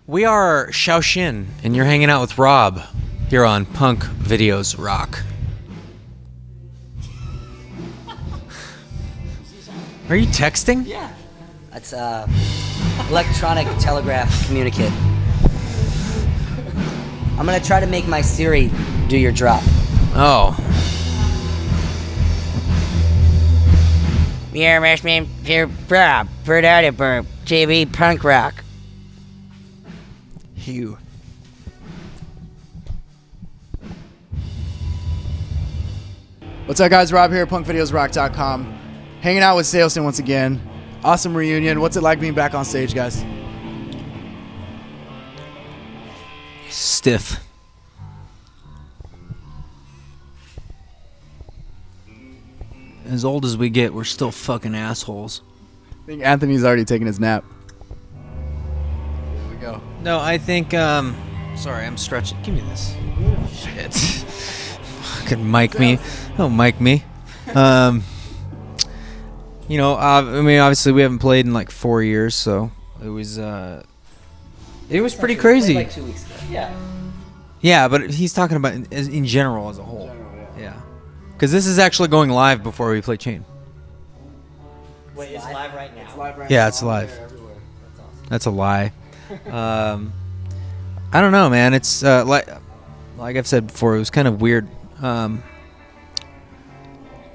We are Saosin, and you're hanging out with Rob here on Punkvideosrock. Are you texting? Yeah. That's electronic telegraph communicate. I'm gonna try to make my Siri do your drop. Oh. Yeah, man, TV punk rock. Hugh. What's up, guys? Rob here, punkvideosrock.com. Hanging out with Saosin once again. Awesome reunion. What's it like being back on stage, guys? Stiff. As old as we get, we're still fucking assholes. I think Anthony's already taken his nap. There we go. No, I think, sorry, I'm stretching. Give me this. Shit. Fucking mic me. Don't mic me. You know, I mean, obviously we haven't played in like 4 years, so it was pretty crazy. Like 2 weeks ago. Yeah. Yeah, but he's talking about in general as a whole. Yeah. Because this is actually going live before we play Chain. Wait, it's live right now? It's live right Yeah, now. it's live. That's awesome. That's a lie. I don't know, man. It's like I've said before, it was kind of weird.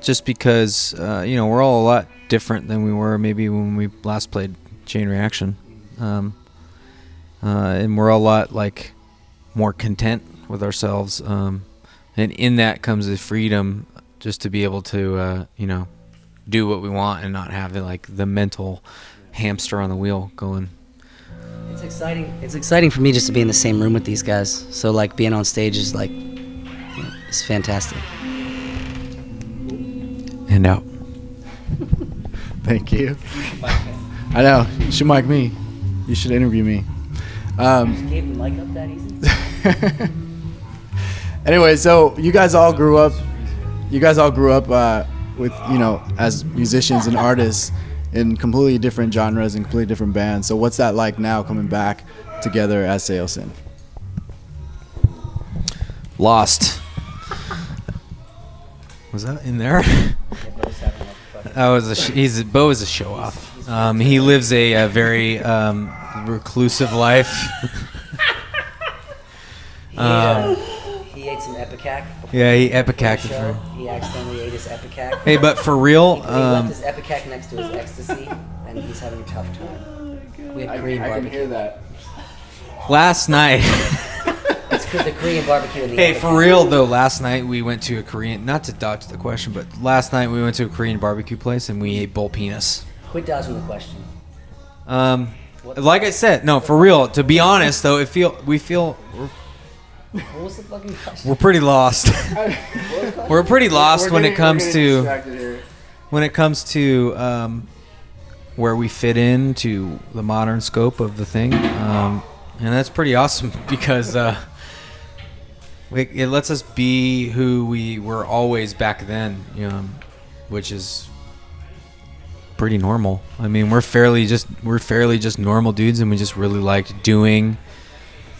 Just because you know, we're all a lot different than we were maybe when we last played Chain Reaction, and we're a lot like more content with ourselves, and in that comes the freedom just to be able to you know, do what we want and not have like the mental hamster on the wheel going. It's exciting. It's exciting for me just to be in the same room with these guys. So like being on stage is like, it's fantastic. And out. Thank you. I know. You should mic me. You should interview me. Gave the mic up that easy? Anyway, so you guys all grew up. With, you know, as musicians and artists in completely different genres and completely different bands. So what's that like now, coming back together as Saosin? Lost. Was that in there? That was Bo is a show off. He lives a very reclusive life. He ate some Epicac. Yeah, he Epicac. He accidentally ate his Epicac. Hey, but for real, He left his Epicac next to his ecstasy, and he's having a tough time. We had Korean barbecue. I can hear that. last night. It's because the Korean barbecue. And the Hey, for real though, last night we went to a Korean. Not to dodge the question, but last night we went to a Korean barbecue place and we ate bull penis. Quit dodging the question. Like I said, no, for real. To be honest though, we feel. What was the fucking question? We're pretty lost. We're pretty lost when it comes to where we fit into the modern scope of the thing, and that's pretty awesome because it lets us be who we were always back then, you know, which is pretty normal. I mean, we're fairly just normal dudes, and we just really liked doing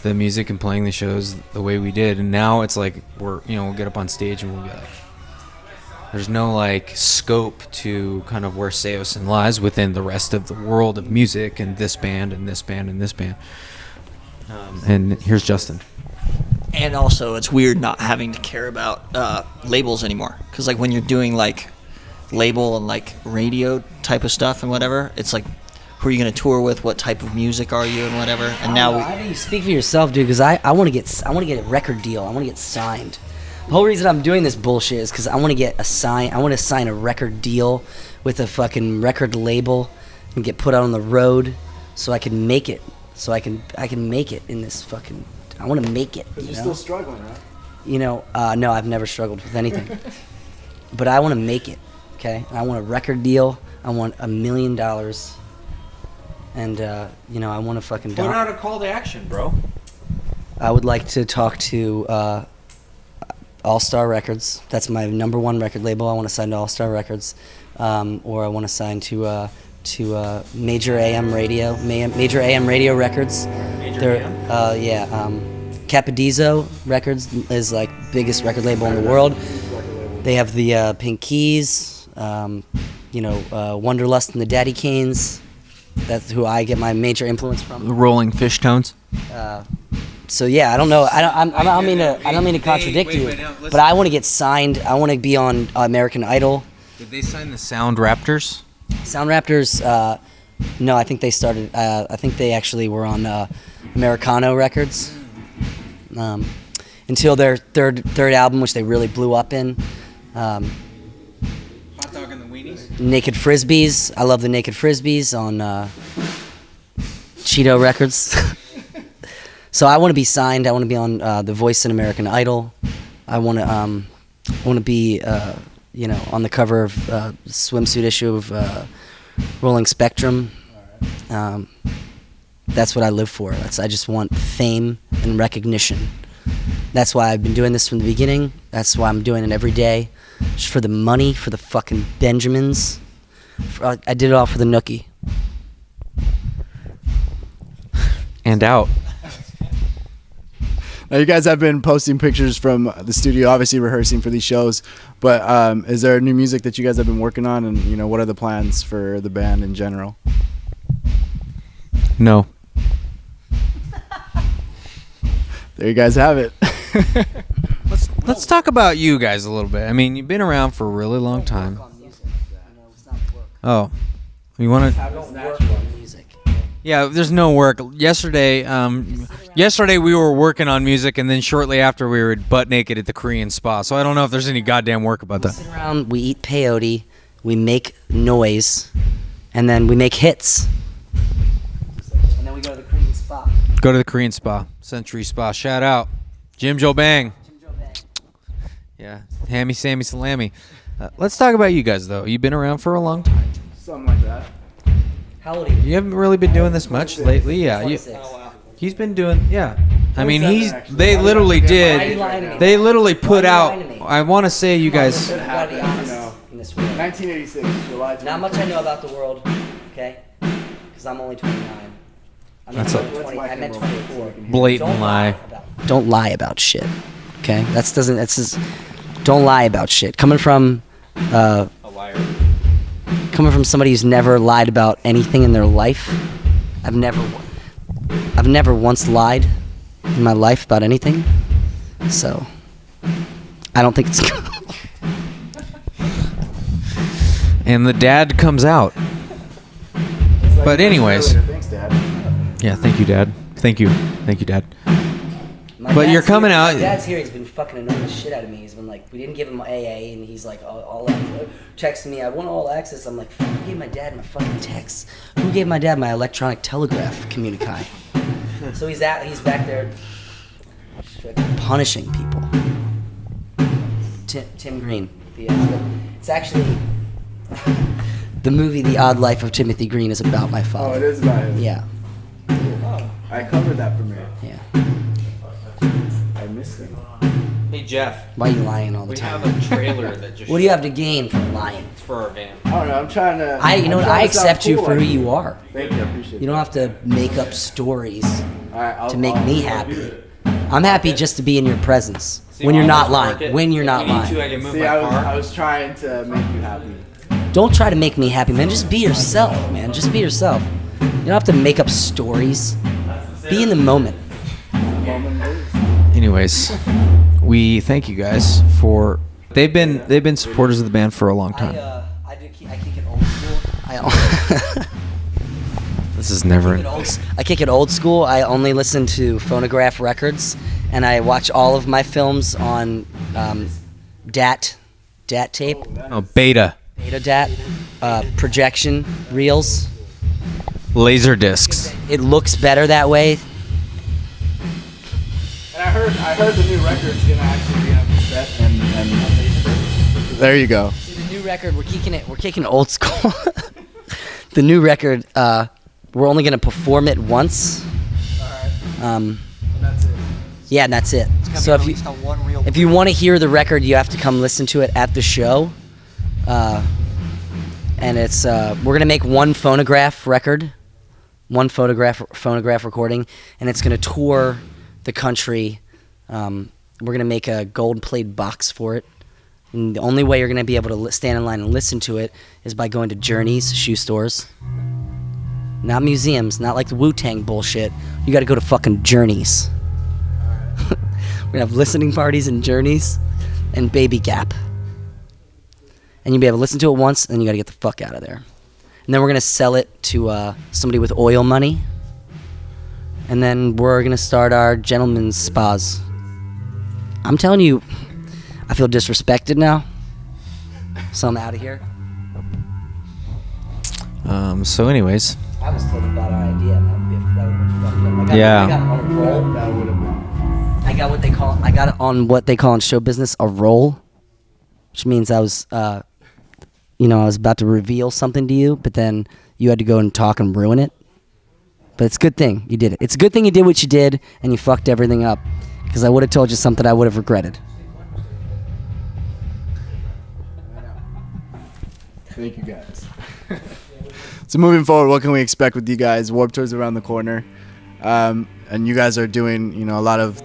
the music and playing the shows the way we did. And now it's like we'll get up on stage and we'll be like, there's no like scope to kind of where Saosin lies within the rest of the world of music and this band and this band and this band. And here's Justin. And also, it's weird not having to care about labels anymore. Because like when you're doing like label and like radio type of stuff and whatever, it's like, who are you going to tour with? What type of music are you and whatever? And now How do you speak for yourself, dude? Because I want to get a record deal. I want to get signed. The whole reason I'm doing this bullshit is because I want to sign a record deal with a fucking record label and get put out on the road so I can make it. So I can make it in this fucking. I want to make it. But you're still struggling, right? You know, no, I've never struggled with anything. But I want to make it. Okay, I want a record deal. I want $1 million. And, I want to fucking... Put out a call to action, bro. I would like to talk to All Star Records. That's my #1 record label. I want to sign to All Star Records. Or I want to sign to Major AM Radio Records. They're Capodizo Records is like biggest record label in the world. They have the Pink Keys, Wonderlust and the Daddy Canes. That's who I get my major influence from. The Rolling Fish Tones. So yeah, I don't know. I don't mean to contradict you, but I want to get signed. I want to be on American Idol. Did they sign the Sound Raptors? Sound Raptors. No, I think they started. I think they actually were on Americano Records until their third album, which they really blew up in. Hot Dog and the Weenies. Naked Frisbees. I love the Naked Frisbees on Cheeto Records. So I want to be signed. I want to be on The Voice and American Idol. I want to be on the cover of the swimsuit issue of Rolling Spectrum. That's what I live for. I just want fame and recognition. That's why I've been doing this from the beginning. That's why I'm doing it every day. Just for the money, for the fucking Benjamins. I did it all for the nookie. And out. Now, you guys have been posting pictures from the studio, obviously rehearsing for these shows. But is there new music that you guys have been working on, and what are the plans for the band in general? No. There you guys have it. Let's talk about you guys a little bit. I mean, you've been around for a really long time. Oh, you want I don't work on music. Yeah, there's no work. Yesterday we were working on music, and then shortly after we were butt naked at the Korean spa. So I don't know if there's any goddamn work about We that. sit around, we eat peyote, we make noise, and then we make hits. And then we go to the Korean spa. Go to the Korean spa, Century Spa. Shout out, Jim Joe Bang. Yeah, Hammy Sammy Salami. Let's talk about you guys though. You've been around for a long time. Something like that. How old are you? You haven't really been doing this much lately. Yeah, 26. he's been doing. Yeah, I mean They Why literally are you did. lying to me? They literally put Why are you out. lying to me? I want to say you guys. You gotta be honest in this world. 1986, July 20. Not much I know about the world, okay? Because I'm only 29. I'm That's not a- 20, I meant 24. Blatant lie. Don't lie about shit, okay? That's just. Don't lie about shit. Coming from A liar. coming from somebody who's never lied about anything in their life, I've never once lied in my life about anything. So I don't think it's And the dad comes out. But anyways, Thanks, Dad. yeah. Thank you, Dad. Thank you, Dad. My But you're dad's coming here, out- My dad's here. He's been fucking annoying the shit out of me. He's been like, we didn't give him AA, and he's like, all texting me. I want all access. I'm like, fuck, who gave my dad my fucking texts? Who gave my dad my electronic telegraph communique? So he's back there, punishing people. Tim Green. It's actually the movie The Odd Life of Timothy Green is about my father. Oh, it is about him. Yeah, I covered that premiere. yeah. I missed him. Hey Jeff, Why are you lying all the we time? have a trailer that just. What do you have to gain from lying? for our van? I don't know. I'm trying to. I accept you for who you are. Thank you. I appreciate it. You don't have to make up stories All right, to make me happy. I'm happy just to be in your presence when you're not lying. When you're not lying. I can move See, my car. I was trying to make you happy. Don't try to make me happy, man. Just be yourself, man. Just be yourself. You don't have to make up stories. Be in the moment. Anyways, we thank you guys for. They've been supporters of the band for a long time. I kick it old school. This is never. I kick it old school. I only listen to Phonograph Records, and I watch all of my films on DAT tape, Beta Beta DAT, projection reels. laser discs. It looks better that way. And I heard the new record's gonna actually be on cassette and there you go. See, the new record, we're kicking it old school. The new record, we're only gonna perform it once. And that's it. Yeah, and that's it. So if you want to hear the record, you have to come listen to it at the show. And it's we're gonna make one phonograph record, one phonograph recording, and it's gonna tour the country. We're gonna make a gold-plated box for it. And the only way you're gonna be able to stand in line and listen to it is by going to Journeys shoe stores. Not museums, not like the Wu-Tang bullshit. You gotta go to fucking Journeys. We're gonna have listening parties in Journeys and Baby Gap. And you'll be able to listen to it once, and you gotta get the fuck out of there. And then we're gonna sell it to somebody with oil money. And then we're gonna start our gentlemen's spas. I'm telling you, I feel disrespected now. So I'm out of here. So anyways. I was told about our idea. That would have been fucked up. Yeah. I got on a roll. That would have been. I got it on what they call in show business a roll, which means I was, I was about to reveal something to you, but then you had to go and talk and ruin it. But it's a good thing you did it. It's a good thing you did what you did and you fucked everything up, because I would have told you something I would have regretted. Thank you guys. So moving forward, what can we expect with you guys? Warped Tour's around the corner, and you guys are doing, a lot of.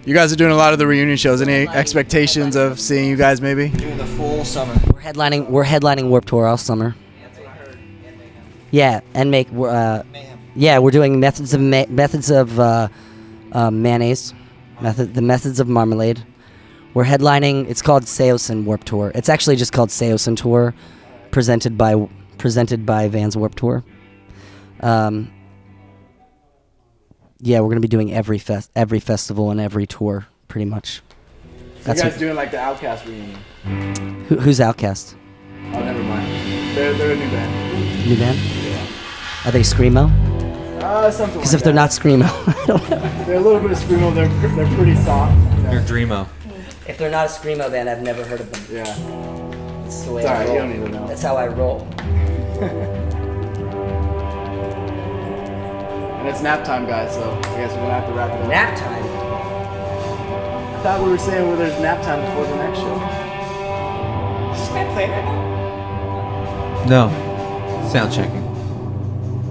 You guys are doing a lot of the reunion shows. Any expectations of seeing you guys maybe? Doing the full summer. We're headlining Warped Tour all summer. Yeah, and we're doing methods of mayonnaise, the methods of marmalade. We're headlining. It's called Saosin Warped Tour. It's actually just called Saosin Tour, presented by Vans Warped Tour. Yeah, we're gonna be doing every festival and every tour, pretty much. So you guys doing like the Outcast reunion? Who's Outcast? Oh, never mind. They're a new band. New band? Yeah. Are they screamo? Something. Because if they're not screamo, I don't know. They're a little bit of screamo. They're pretty soft. You're Dreamo. If they're not a screamo band, I've never heard of them. Yeah. That's the way It's I alright, roll. you don't need to know. That's how I roll. And it's nap time, guys. So I guess we're gonna have to wrap it up. Nap time. I thought we were saying where there's nap time before the next show. Is this band playing right now? No. Sound checking.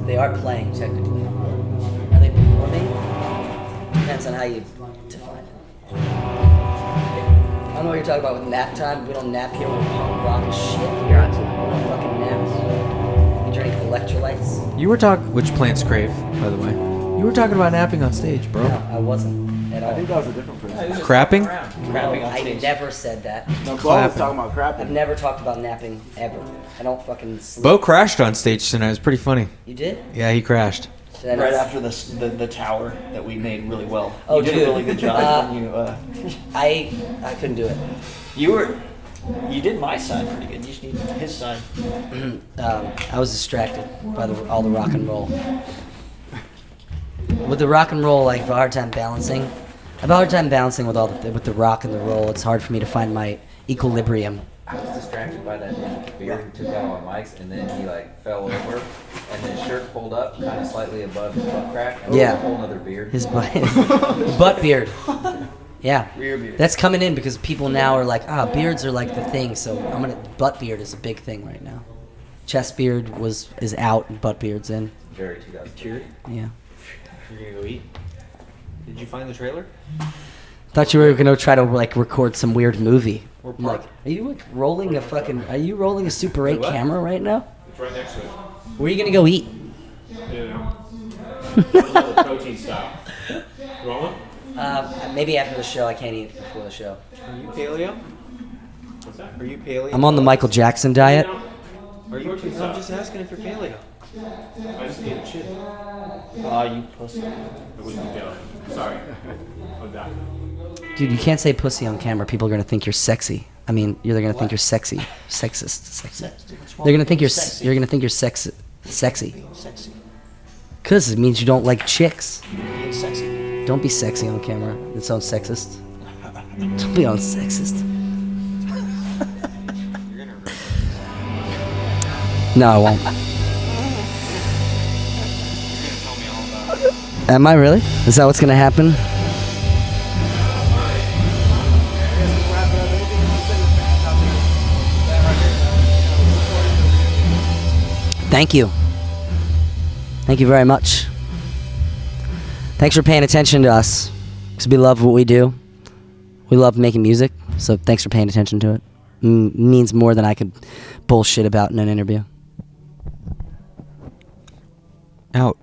They are playing technically. Are they performing? Depends on how you define it. I don't know what you're talking about with nap time. We don't nap here. We're punk rock as shit here. We don't fucking nap. We drink electrolytes. You were talking, which plants crave, by the way. You were talking about napping on stage, bro. No, I wasn't at all. I think that was a different person. Crapping? Crapping on I stage. never said that. No, Bo was Clapping. talking about crapping. I've never talked about napping ever. I don't fucking sleep. Bo crashed on stage tonight. It was pretty funny. You did? Yeah, he crashed. Did I Right not- after the tower that we made really well. Oh, you did dude. a really good job. I couldn't do it. You did my side pretty good. You just need his side. I was distracted by all the rock and roll. With the rock and roll, like, I have a hard time balancing. I have a hard time balancing with the rock and the roll. It's hard for me to find my equilibrium. I was distracted by that beard took out on Mike's, and then he fell over, and his shirt pulled up kind of slightly above his butt crack. And Yeah. a whole nother beard. His butt beard. Yeah, Rear beard. that's coming in because people now are like, beards are like the thing. So butt beard is a big thing right now. Chest beard is out, and butt beard's in. Very 2000. Yeah. You're gonna go eat? Did you find the trailer? Thought you were gonna try to record some weird movie. Or I'm like, park. are you rolling a Super 8 what? camera right now? It's right next to it. Where are you gonna go eat? You know. A little protein style. You want one? Maybe after the show. I can't eat before the show. Are you paleo? What's that? Are you paleo? I'm on the Michael Jackson diet. Are you? Protein I'm style. just asking if you're paleo. I just ate a chip. You pussy. It wouldn't be down. Sorry. I'm done. Dude, you can't say pussy on camera. People are gonna think you're sexy. I mean, they're gonna think you're sexy, sexist. They're gonna think you're sexy. you're gonna think you're sexy. Sexy. Cause it means you don't like chicks. Being sexy. Don't be sexy on camera. It sounds sexist. Don't be on sexist. No, I won't. Am I really? Is that what's gonna happen? Thank you. Thank you very much. Thanks for paying attention to us, because we love what we do. We love making music, so thanks for paying attention to it. Means more than I could bullshit about in an interview. Out.